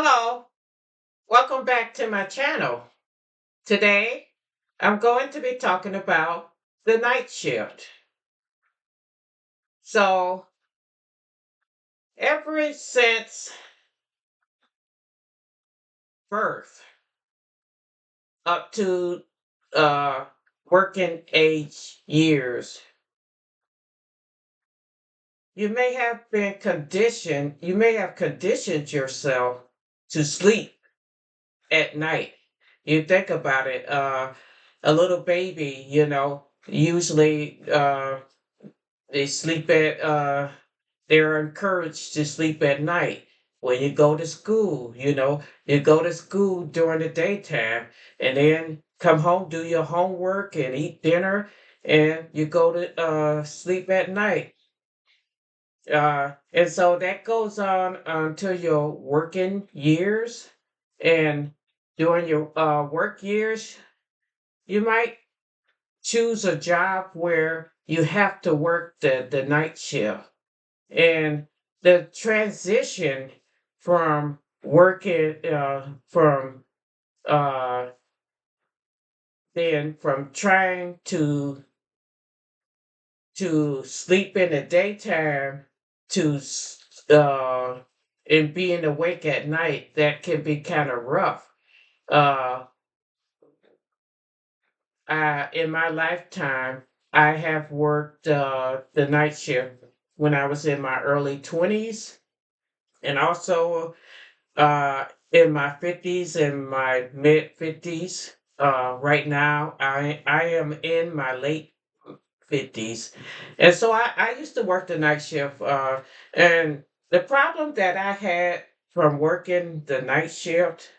Hello, welcome back to my channel. Today, I'm going to be talking about the night shift. So, ever since birth up to uh, working age years, you may have conditioned yourself to sleep at night. You think about it, a little baby, usually they sleep at they're encouraged to sleep at night. When you go to school, you go to school during the daytime and then come home, do your homework and eat dinner, and you go to sleep at night. And so that goes on until your working years. And during your work years, you might choose a job where you have to work the night shift. And the transition from working uh then from trying to sleep in the daytime to and being awake at night, that can be kind of rough. uh in my lifetime, I have worked the night shift when I was in my early 20s, and also in my 50s and my mid 50s. Right now, I am in my late 50s. And so I used to work the night shift. And the problem that I had from working the night shift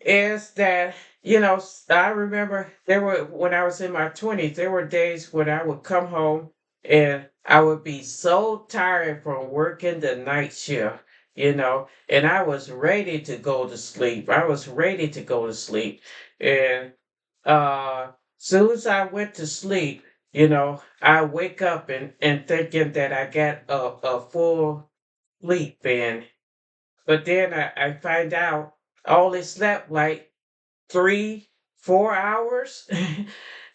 is that, I remember when I was in my 20s, there were days when I would come home and I would be so tired from working the night shift, and I was ready to go to sleep. I was ready to go to sleep. And soon as I went to sleep, I wake up and thinking that I got a full sleep in. But then I find out I only slept like 3, 4 hours.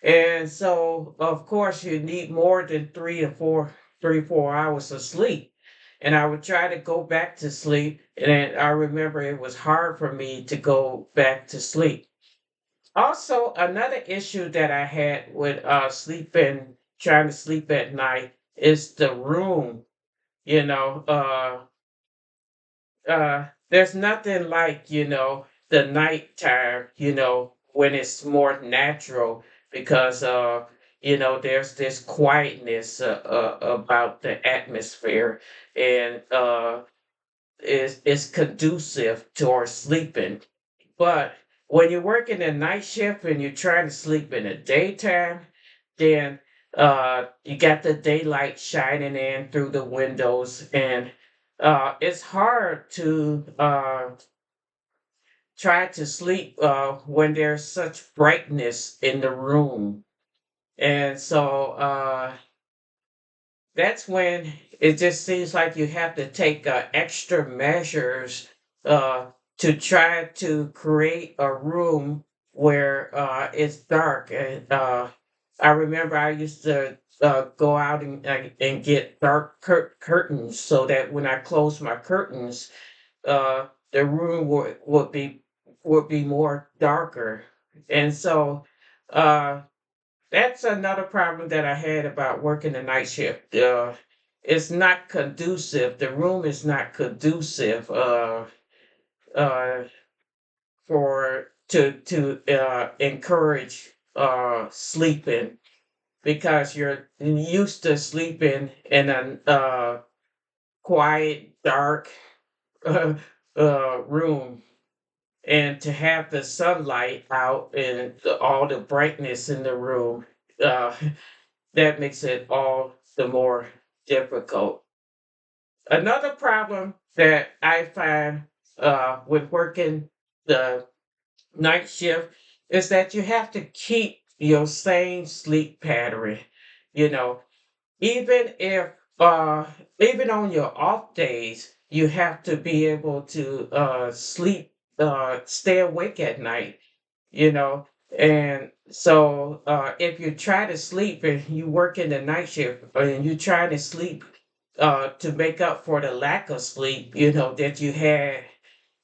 And so, of course, you need more than 3 or 4 hours of sleep. And I would try to go back to sleep. And then I remember it was hard for me to go back to sleep. Also, another issue that I had with trying to sleep at night is the room. You know, there's nothing like, the nighttime, when it's more natural because, there's this quietness about the atmosphere, and it's conducive towards sleeping. But when you're working a night shift and you're trying to sleep in the daytime, then you got the daylight shining in through the windows, and it's hard to try to sleep when there's such brightness in the room. And so that's when it just seems like you have to take extra measures uh, to try to create a room where it's dark. And I remember I used to go out and get dark curtains so that when I close my curtains, the room would be more darker. And so uh, that's another problem that I had about working the night shift. It's not conducive. The room is not conducive uh, for to encourage sleeping, because you're used to sleeping in a quiet, dark uh, room, and to have the sunlight out and all the brightness in the room. Uh, that makes it all the more difficult. Another problem that I find with working the night shift is that you have to keep your same sleep pattern. You know, even if uh, even on your off days, you have to be able to sleep, stay awake at night, you know. And so if you try to sleep and you work in the night shift and you try to sleep to make up for the lack of sleep, that you had,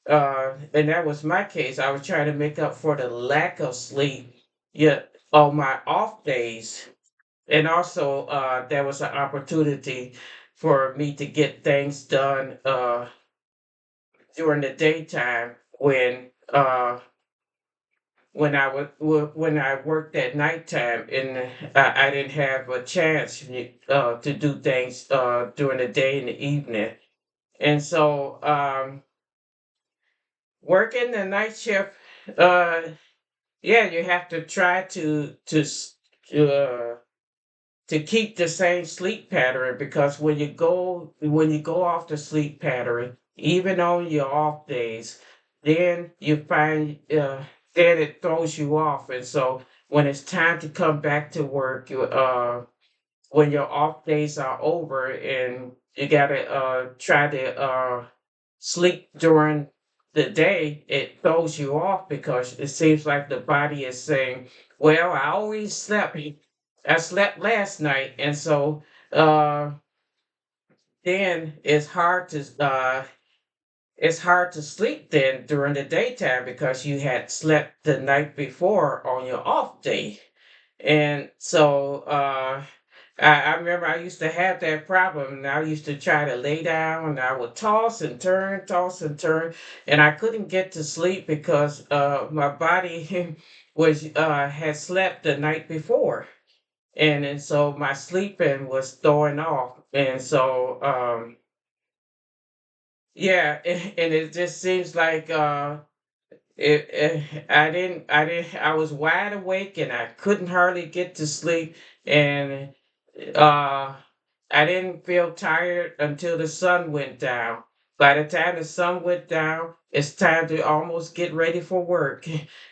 and that was my case. I was trying to make up for the lack of sleep, yeah, on my off days. And also, there was an opportunity for me to get things done during the daytime when I worked at nighttime, and I didn't have a chance to do things during the day and the evening. And so, working the night shift, uh, yeah, you have to try uh, to keep the same sleep pattern, because when you go off the sleep pattern, even on your off days, then you find then it throws you off. And so when it's time to come back to work, when your off days are over and you gotta try to sleep during the day, it throws you off because it seems like the body is saying, well, I slept last night. And so uh then it's hard to sleep then during the daytime because you had slept the night before on your off day. And so I remember I used to have that problem, and I used to try to lay down, and I would toss and turn, and I couldn't get to sleep because my body was had slept the night before. And so my sleeping was throwing off. And so yeah, and it just seems like I was wide awake and I couldn't hardly get to sleep. And uh I didn't feel tired until the sun went down. By the time the sun went down, it's time to almost get ready for work.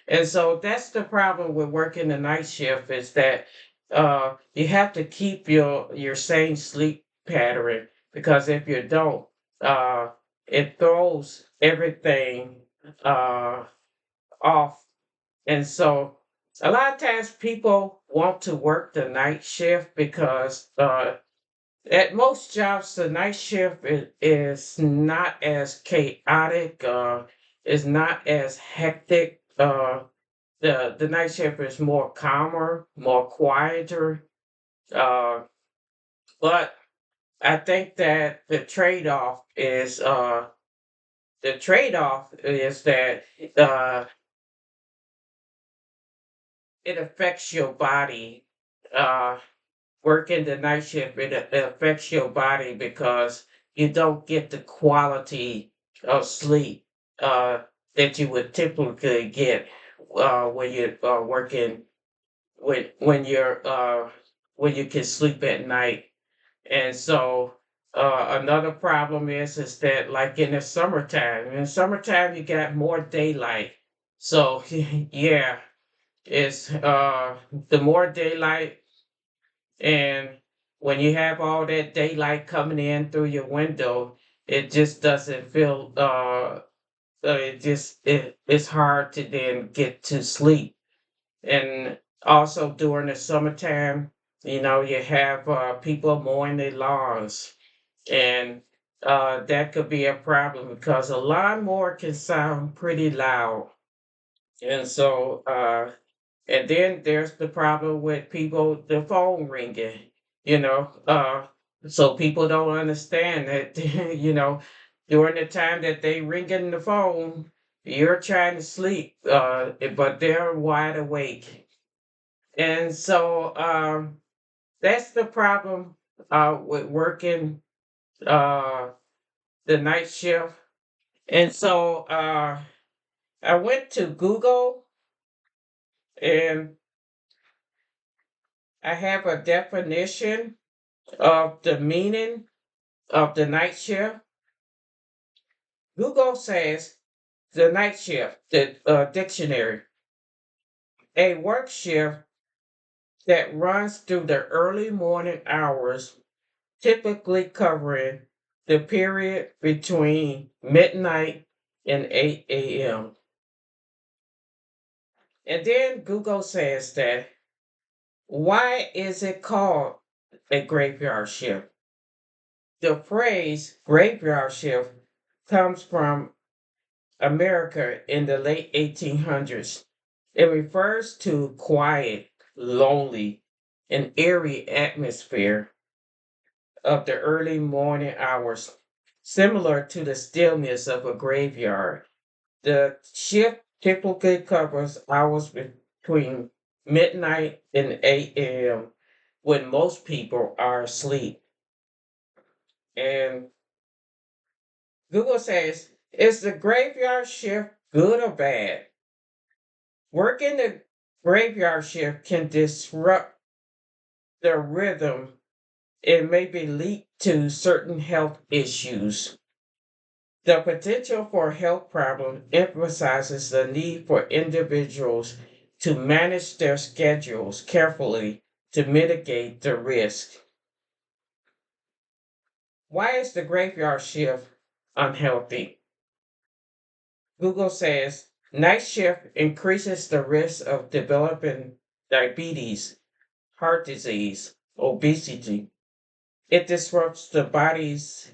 And so that's the problem with working the night shift, is that you have to keep your same sleep pattern, because if you don't, uh, it throws everything uh, off. And so a lot of times people want to work the night shift because at most jobs, the night shift is not as chaotic, is not as hectic. The night shift is more calmer, more quieter. Uh, but I think that the trade off is that uh, it affects your body. Uh, Working the night shift, it affects your body because you don't get the quality of sleep uh, that you would typically get when you're working when you can sleep at night. And so another problem is that, like in the summertime you got more daylight. So yeah, it's the more daylight. And when you have all that daylight coming in through your window, it just doesn't feel it's hard to then get to sleep. And also during the summertime, you have people mowing their lawns, and that could be a problem because a lawnmower can sound pretty loud. And so and then there's the problem with people, the phone ringing, you know. So people don't understand that, during the time that they ringing the phone, you're trying to sleep, but they're wide awake. And so that's the problem with working uh, the night shift. And so I went to Google, and I have a definition of the meaning of the night shift. Google says the night shift, the dictionary, a work shift that runs through the early morning hours, typically covering the period between midnight and 8 a.m. And then Google says that why is it called a graveyard shift? The phrase graveyard shift comes from America in the late 1800s. It refers to quiet, lonely, and eerie atmosphere of the early morning hours, similar to the stillness of a graveyard. The shift typically covers hours between midnight and 8 a.m. when most people are asleep. And Google says, is the graveyard shift good or bad? Working the graveyard shift can disrupt the rhythm. It may be lead to certain health issues. The potential for health problems emphasizes the need for individuals to manage their schedules carefully to mitigate the risk. Why is the graveyard shift unhealthy? Google says night shift increases the risk of developing diabetes, heart disease, obesity. It disrupts the body's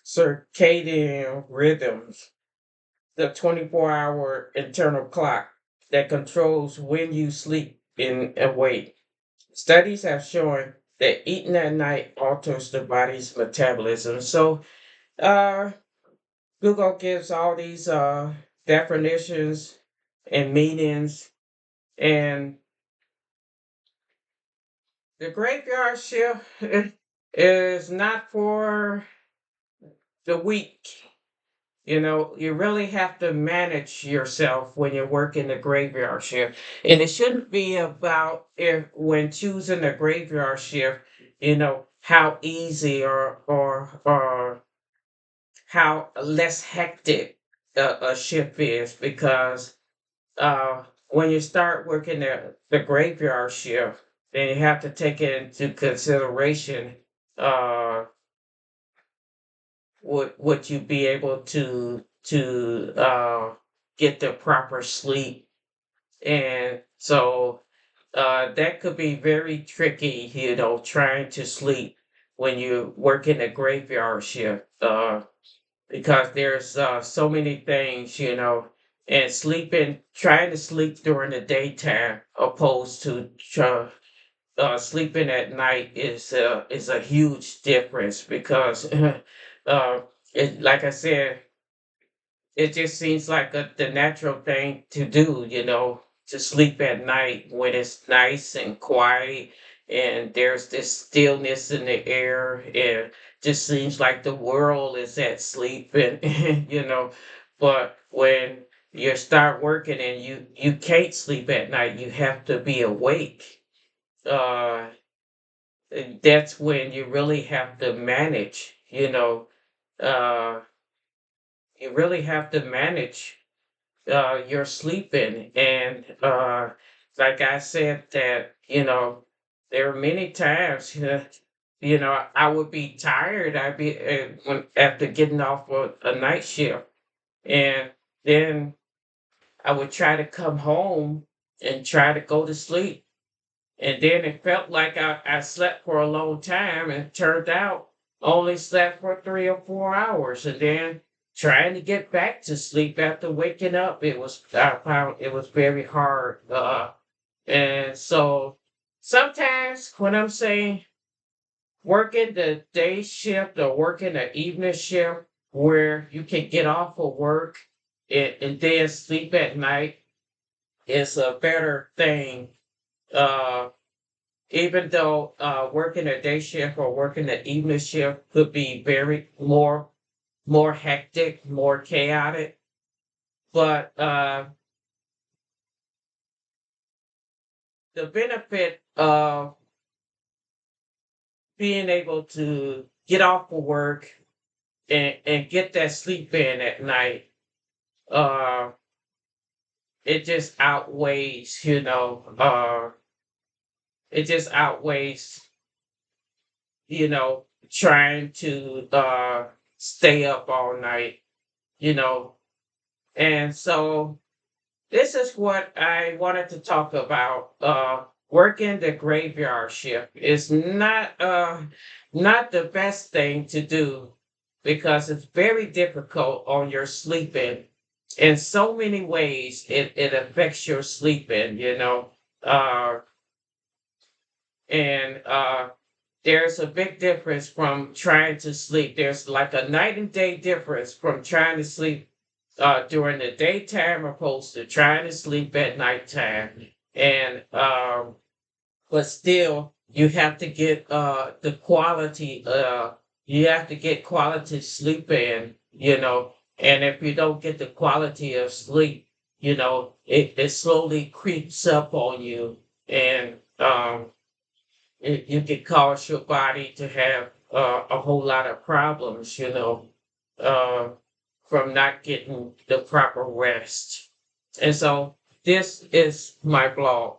circadian rhythms, the 24-hour internal clock that controls when you sleep and awake. Studies have shown that eating at night alters the body's metabolism. So, uh, Google gives all these definitions and meanings, and the graveyard shift is not for the weak. You know, you really have to manage yourself when you're working the graveyard shift. And it shouldn't be about if when choosing a graveyard shift, how easy or how less hectic a shift is because when you start working the graveyard shift, then you have to take into consideration uh, would you be able to get the proper sleep? And so that could be very tricky, trying to sleep when you work in a graveyard shift, because there's so many things, and trying to sleep during the daytime opposed to sleeping at night is a huge difference because like I said, it just seems like the natural thing to do, to sleep at night when it's nice and quiet and there's this stillness in the air and just seems like the world is at sleep and but when you start working and you can't sleep at night, you have to be awake. uh that's when you really have to manage, uh you really have to manage your sleeping. And like I said, that there are many times, I would be tired. I'd be when after getting off a night shift, and then I would try to come home and try to go to sleep, and then it felt like I slept for a long time, and turned out only slept for 3 or 4 hours. And then trying to get back to sleep after waking up, I found it was very hard. And so sometimes when I'm saying working the day shift or working the evening shift, where you can get off of work and then sleep at night, is a better thing. Uh, Even though working a day shift or working the evening shift could be very more hectic, more chaotic, but the benefit of being able to get off of work and get that sleep in at night, uh, it just outweighs, it just outweighs, trying to stay up all night, you know. And so this is what I wanted to talk about. Working the graveyard shift is not the best thing to do because it's very difficult on your sleeping. In so many ways, it affects your sleeping, you know. Uh, and there's a big difference from trying to sleep. There's like a night and day difference from trying to sleep during the daytime opposed to trying to sleep at nighttime. And but still, you have to get the quality. You have to get quality sleep in. You know, and if you don't get the quality of sleep, you know, it slowly creeps up on you, and you can cause your body to have a whole lot of problems. You know, uh, from not getting the proper rest. And so this is my blog.